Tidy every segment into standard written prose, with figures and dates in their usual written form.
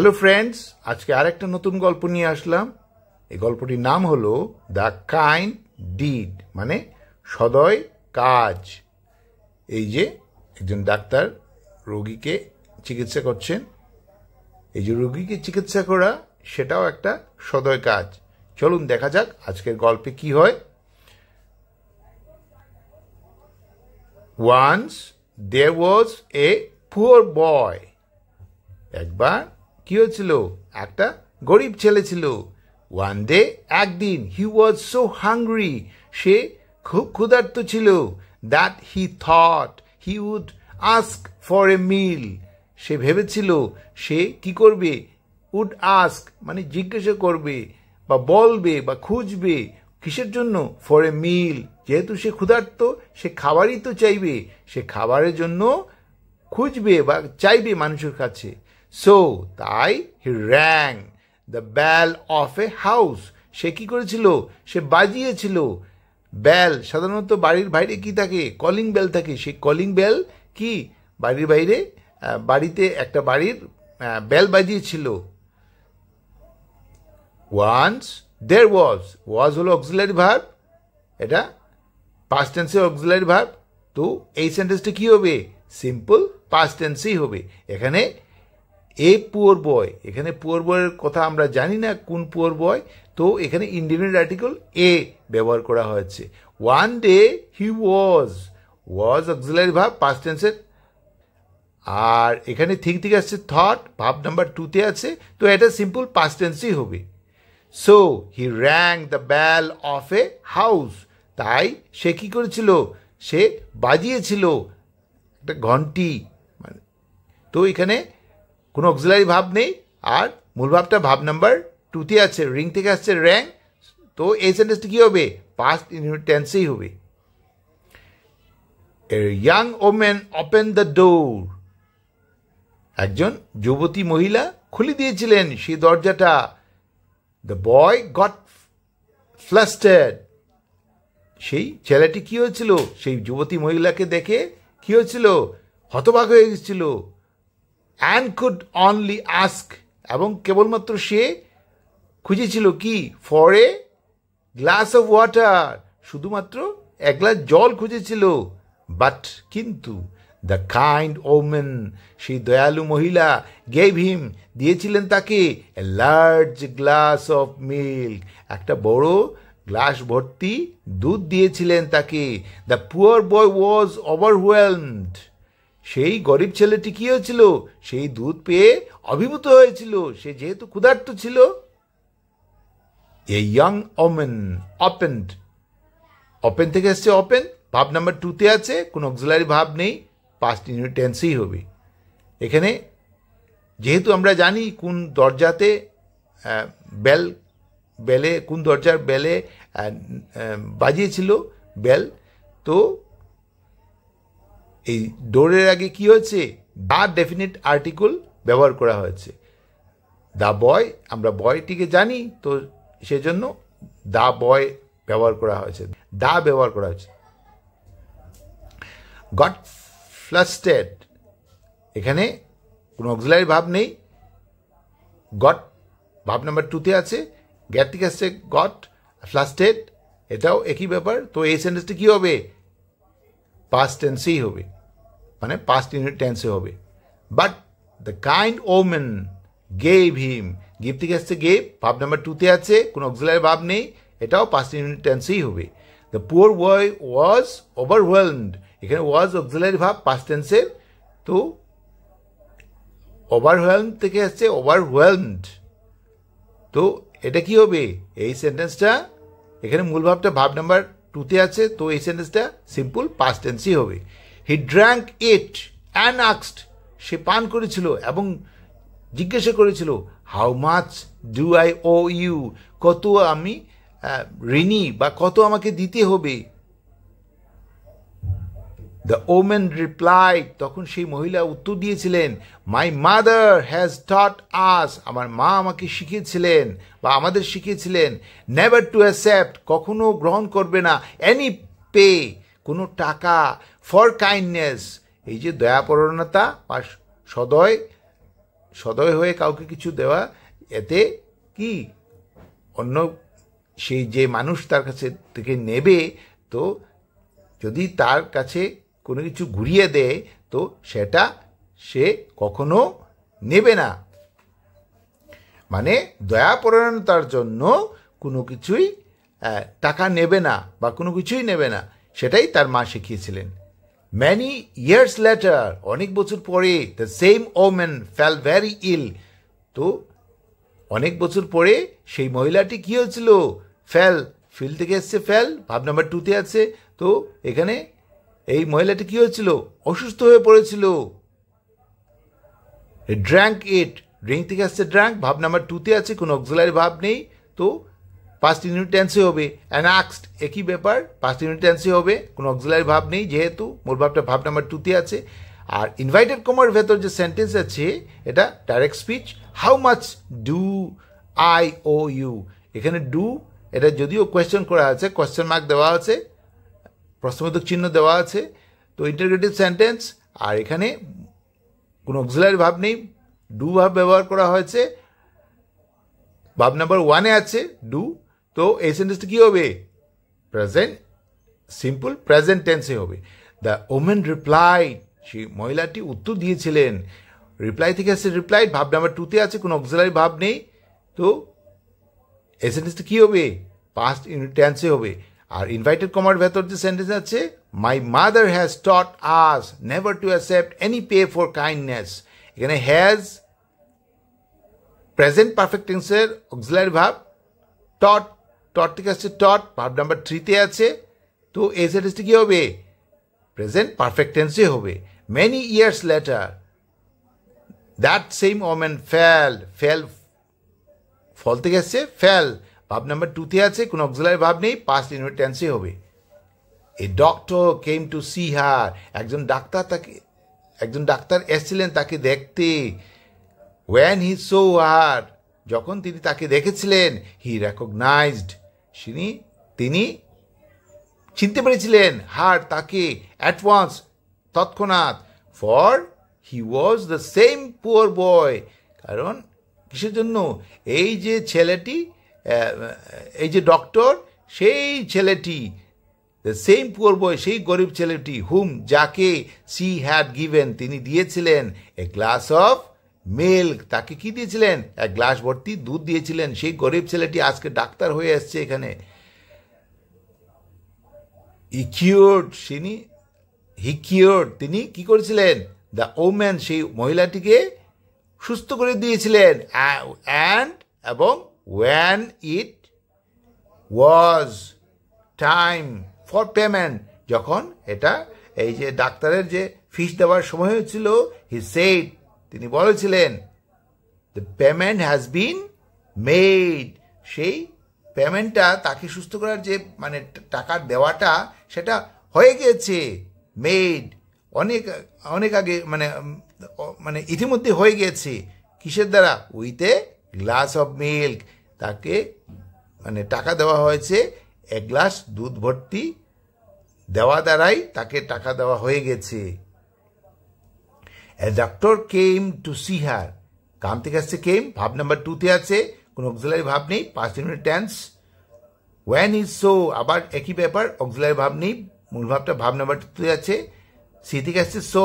Hello friends, আজকে আরেকটা নতুন গল্প নিয়ে আসলাম। এই গল্পটির নাম হলো দ্য কাইন্ড ডিড, মানে সদয় কাজ। এই যে একজন ডাক্তার রোগীকে চিকিৎসা করছেন, এই যে রোগীকে চিকিৎসা করা সেটাও একটা সদয় কাজ। চলুন দেখা যাক আজকের গল্পে কি হয়। Once there was a poor boy. একবার কি হয়েছিল, একটা গরিব ছেলে ছিল। One day, একদিন, he was so hungry, সে খুব ক্ষুধার্ত ছিল, that he thought he would ask for a meal. সে ভেবেছিল সে কি করবে, would ask মানে জিজ্ঞাসা করবে বা বলবে বা খুঁজবে, কিসের জন্য, for a meal, যেহেতু সে ক্ষুধার্ত সে খাবারই তো চাইবে, সে খাবারের জন্য খুঁজবে বা চাইবে মানুষের কাছে। So তাই he rang the bell of a house. সে কি করেছিল, সে বাজিয়েছিল। বেল সাধারণত বাড়ির বাইরে কি থাকে, কলিং বেল থাকে। সেই কলিং বেল কি বাড়ির বাইরে, বাড়িতে একটা বাড়ির বেল বাজিয়েছিল। Once there was হলো অক্সিলারি ভার্ব, এটা পাস্ট টেন্সের অক্সিলারি ভার্ব। তো এই সেন্টেন্সটা কি হবে, সিম্পল পাস্ট টেন্সই হবে। এখানে এ পুয়ার বয়, এখানে পুয়ার বয়ের কথা আমরা জানি না কোন পুয়ার বয়, তো এখানে ইনডিফিনিট আর্টিকেল এ ব্যবহার করা হয়েছে। One day he was auxiliary verb past টেন্সের, আর এখানে থিঙ্ক থেকে আসছে থট, ভার্ব নাম্বার 2-তে আছে, তো এটা সিম্পল পাস্ট টেন্সই হবে। So he rang the value of a house, তাই সে কি করেছিল, সে বাজিয়েছিল একটা ঘন্টি। মানে তো এখানে কোনো অক্সিলারি ভাব নেই, আর মূল ভাবটা ভাব নাম্বার 2-তে আছে, রিং থেকে আসছে র্যাং, তো এই সেন্টেন্সটা কি হবে, পাস্ট টেন্সেই হবে। A young woman opened the door. একজন যুবতী মহিলা খুলে দিয়েছিলেন সেই দরজাটা। The boy got flustered. সেই ছেলেটি কি হয়েছিল, সেই যুবতী মহিলাকে দেখে কি হয়েছিল, হতবাক হয়ে গেছিল। And could only ask, এবং কেবলমাত্র সে খুঁজেছিল কি, for a glass of water, শুধুমাত্র এক গ্লাস জল খুঁজেছিল। বাট কিন্তু দ্য কাইন্ড ওমেন, সেই দয়ালু মহিলা, গেভ হিম, দিয়েছিলেন তাকে, a large glass of milk, একটা বড় গ্লাস ভর্তি দুধ দিয়েছিলেন তাকে। The poor boy was overwhelmed, সেই গরিব ছেলেটি কি হয়েছিল, সেই দুধ পেয়ে অভিভূত হয়েছিল, সে যেহেতু ক্ষুধার্ত ছিল। A young women opened, open থেকে এসছে ওপেন, ভাব নাম্বার 2-তে আছে, কোনো অক্সিলারি ভাব নেই, পাস্ট টেন্সেই হবে। এখানে যেহেতু আমরা জানি কোন দরজাতে বেলে, কোন দরজার বেলে বাজিয়েছিল বেল, তো এই ডোরের আগে কি হয়েছে, দ্য ডেফিনিট আর্টিকেল ব্যবহার করা হয়েছে। দ্য বয়, আমরা বয়টিকে জানি, তো সেজন্য দ্য বয় ব্যবহার করা হয়েছে, দ্য ব্যবহার করা হয়েছে। গট ফ্লাস্টেড, এখানে কোনো অক্সিলারি ভাব নেই, গট ভাব নাম্বার 2-তে আছে, গ্যাট থেকে আসছে গট, ফ্লাস্টেড এটাও একই ব্যাপার। তো এই সেন্টেন্সটা কি হবে, পাস্ট টেন্সেই হবে, মানে পাস্ট টেন্সে হবে। But the kind women gave him, give থেকে আসছে গেভ, ভাব নাম্বার 2-তে আছে, কোনো অক্সিলারি ভাব নেই, এটাও পাস্ট টেন্সেই হবে। The poor boy was overwhelmed, এখানে ওয়াজ অক্সিলারি ভাব পাস্ট টেন্সের, তো ওভারওয়েলম থেকে আসছে ওভারওয়েলমড, তো এটা কি হবে, এই সেন্টেন্সটা, এখানে মূল ভাবটা ভাব নাম্বার 2-তে আছে, তো এই সেন্টেন্সটা সিম্পল পাস্ট টেন্সই হবে। He drank it and asked, সে পান করেছিল এবং জিজ্ঞাসা করেছিল, how much do I owe you, কত আমি ঋণী বা কত আমাকে দিতে হবে। দ্য ওমেন রিপ্লাইড, তখন সেই মহিলা উত্তর দিয়েছিলেন, মাই মাদার হ্যাজ টট আস, আমার মা আমাকে শিখিয়েছিলেন বা আমাদের শিখিয়েছিলেন, নেভার টু অ্যাকসেপ্ট, কখনো গ্রহণ করবে না, এনি পে, কোনো টাকা, ফর কাইন্ডনেস, এই যে দয়াপরণতা বা সদয় সদয় হয়ে কাউকে কিছু দেওয়া, এতে কি অন্য সেই যে মানুষ তার কাছে থেকে নেবে, তো যদি তার কাছে কোনো কিছু ঘুরিয়ে দেয় তো সেটা সে কখনো নেবে না। মানে দয়াপরায়ণতার জন্য কোনো কিছুই টাকা নেবে না বা কোনো কিছুই নেবে না, সেটাই তার মা শিখিয়েছিলেন। ম্যানি ইয়ার্স লেটার, অনেক বছর পরে, the same woman fell very ill, তো অনেক বছর পরে সেই মহিলাটি কি হয়েছিল, ফিল থেকে এসছে ফেল, ভাব নাম্বার 2-তে আছে, তো এখানে এই মহিলাটি কি হয়েছিল, অসুস্থ হয়ে পড়েছিল। ড্র্যাঙ্ক ইট, ড্রিঙ্ক থেকে আসছে ড্র্যাঙ্ক, ভাব নাম্বার 2-তে আছে, কোনো অক্সিলারি ভাব নেই, তো পাস্ট ইউনিট টেন্সে হবে। অ্যানাক্সড, একই ব্যাপার, পাস্ট ইউনিট টেন্সে হবে, কোনো অক্সিলারি ভাব নেই যেহেতু মূল ভাবটা ভাব নাম্বার 2-তে আছে। আর ইনভাইটেড কমার ভেতর যে সেন্টেন্স আছে এটা direct speech. How much do I owe you, এখানে ডু, এটা যদিও কোয়েশ্চেন করা আছে, কোয়েশ্চেন মার্ক দেওয়া আছে, প্রশ্নবোধক চিহ্ন দেওয়া আছে, তো ইন্টারগ্রেটিভ সেন্টেন্স, আর এখানে কোনো অক্সিলারি ভাব নেই, ডু ভাব ব্যবহার করা হয়েছে, ভাব নাম্বার 1-এ আছে ডু, তো এই সেন্টেন্সটা কি হবে, প্রেজেন্ট সিম্পল প্রেজেন্ট টেন্সে হবে। দ্য ওমেন রিপ্লাইড, সেই মহিলাটি উত্তর দিয়েছিলেন, রিপ্লাই থেকে আসছে রিপ্লাইড, ভাব নাম্বার 2-তে আছে, কোনো অক্সিলারি ভাব নেই, তো এই সেন্টেন্সটা কি হবে, পাস্ট ইউনিট টেন্সে হবে। আর ইনভাইটেড কমার ভেতর যে সেন্টেন্স আছে, my mother has taught us never to accept any pay for kindness, এখানে হ্যাজ প্রেজেন্ট পারফেক্ট টেন্সের অক্সিলারি ভাব, টট, টট থেকে আসছে টট, ভাব নাম্বার 3-তে আছে, তো এই সেন্টেন্সটা কি হবে, প্রেজেন্ট পারফেক্ট টেন্সে হবে। Many years later, that same woman fell, fall থেকে আসছে ফেল, ভাব নাম্বার 2-তে আছে, কোনো অক্সিলারি ভাব নেই, পাস্ট ইউনিট টেন্সে হবে। A doctor came to see her, একজন ডাক্তার এসেছিলেন তাকে দেখতে। When he saw her, যখন তিনি তাকে দেখেছিলেন, he recognized, তিনি চিনতে পেরেছিলেন, হার তাকে, at once তৎক্ষণাৎ, for he was the same poor boy, কারণ কিসের জন্য, এই যে ছেলেটি, এই যে ডক্টর, সেই ছেলেটি, the same poor boy, সেই গরিব ছেলেটি, whom যাকে she had given, তিনি দিয়েছিলেন, a glass of মিল্ক, তাকে কি দিয়েছিলেন, এক গ্লাস ভর্তি দুধ দিয়েছিলেন, সেই গরিব ছেলেটি আজকে ডাক্তার হয়ে আসছে এখানে। হি কিওর্ড, তিনি কি করেছিলেন, দ্য ওম্যান, সেই মহিলাটিকে সুস্থ করে দিয়েছিলেন, অ্যান্ড এবং one it was time for payment, যখন এটা এই যে ডাক্তারের যে ফিস দেওয়ার সময় হয়েছিল, হি সেড, তিনি বলেছিলেন, the payment has been made, সেই পেমেন্টটা তাকে সুস্থ করার যে মানে টাকার দেওয়াটা সেটা হয়ে গেছে, মেড অনেক আগে, মানে ইতিমধ্যে হয়ে গেছে, কিসের দ্বারা, with a glass of milk, তাকে মানে টাকা দেওয়া হয়েছে, এক গ্লাস দুধ ভর্তি দেওয়া দ্বারাই তাকে টাকা দেওয়া হয়ে গেছে। A doctor came to see her, কাম থেকে আসছে কেম, ভাব নাম্বার 2-তে আছে, কোনো অক্সিলারি ভাব নেই, past unit tense. when he saw, আবার একই ব্যাপার, অক্সিলারি ভাব নেই, মূল ভাবটা ভাব নাম্বার 2-তে আছে, সি থেকে আসছে সো,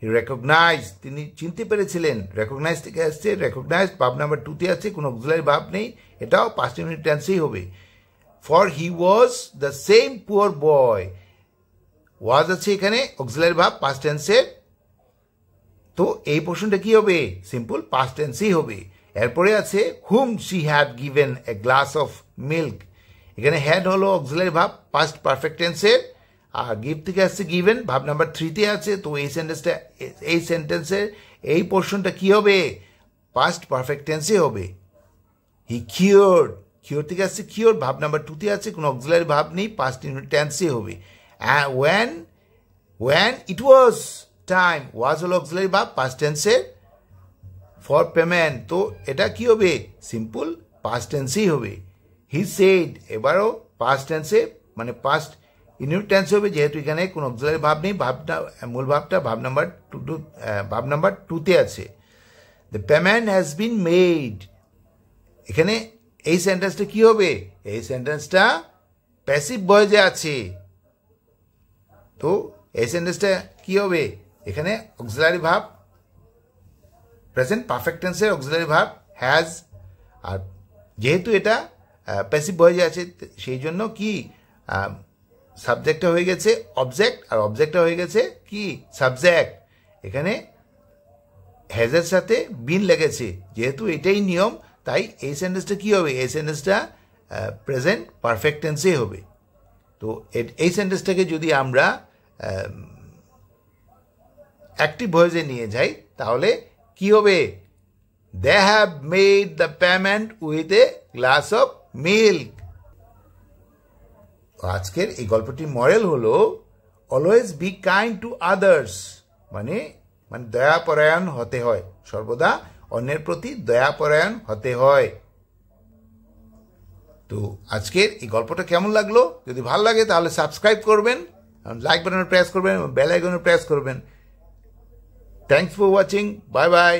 হি রেকগনাইজ, তিনি চিনতে পেরেছিলেন, রেকগনাইজ থেকে আসছে রেকগনাইজ, ভাব নাম্বার 2-তে আছে, কোনো অক্সিলারি ভাব নেই, এটাও পাস্ট ইউনিট টেন্সেই হবে। for he was the same poor boy, ওয়াজ আছে এখানে অক্সিলারি ভাব পাস্ট টেন্সের, তো এই পোর্শনটা কি হবে, সিম্পল পাস্ট টেন্সই হবে। এরপরে আছে হুম she had given a glass of milk, এখানে হ্যাড হলো অক্সিলারি ভাব পাস্ট পারফেক্ট টেন্সের, আর গিভ থেকে আসছে গিভেন, ভাব নাম্বার 3-তে আছে, তো এই সেন্টেন্সের এই পোর্শনটা কি হবে, পাস্ট পারফেক্ট টেন্সে হবে। হি কিওর্ড, কিওর থেকে আসছে কিওর, ভাব নাম্বার 2-তে আছে, কোনো অক্সিলারি ভাব নেই, পাস্ট ইউনিট টেন্সে হবে। when it was টাইম, ওয়াজ হলো অক্সিলারি ভাব পাস্ট টেন্সে, ফর পেমেন্ট, তো এটা কি হবে, সিম্পল পাস্ট টেন্সেই হবে। হি সেড, এবারও পাস্ট টেন্সে, মানে পাস্ট ইউনিট টেন্সে হবে, যেহেতু এখানে কোনো অক্সিলারি ভাব নেই, ভাবটা মূল ভাবটা ভাব নাম্বার 2-তে আছে। The payment has been made. এখানে এই সেন্টেন্সটা কি হবে? এই সেন্টেন্সটা প্যাসিভ ভয়েসে আছে। তো এই সেন্টেন্সটা কি হবে? এখানে অক্সিলারি ভার্ব, প্রেজেন্ট পারফেক্ট টেন্সের অক্সিলারি ভার্ব হ্যাজ, আর যেহেতু এটা প্যাসিভ ভয়েসে আছে সেই জন্য কি সাবজেক্টটা হয়ে গেছে অবজেক্ট, আর অবজেক্টটা হয়ে গেছে কি সাবজেক্ট। এখানে হ্যাজের সাথে বিন লেগেছে, যেহেতু এটাই নিয়ম, তাই এই সেন্টেন্সটা কি হবে? এই সেন্টেন্সটা প্রেজেন্ট পারফেক্ট টেন্সে হবে। তো এই সেন্টেন্সটাকে যদি আমরা অ্যাক্টিভ ভয়েসে নিয়ে যাই তাহলে কি হবে? They have made the payment with a glass of milk. আজকের এই গল্পটির মরাল হলো always be kind to others, মানে দয়াপরায়ণ হতে হয়, সর্বদা অন্যের প্রতি দয়াপরায়ণ হতে হয়। তো আজকের এই গল্পটা কেমন লাগলো? যদি ভালো লাগে তাহলে সাবস্ক্রাইব করবেন, লাইক বাটনে প্রেস করবেন, বেল আইকনে প্রেস করবেন। Thanks for watching, bye bye.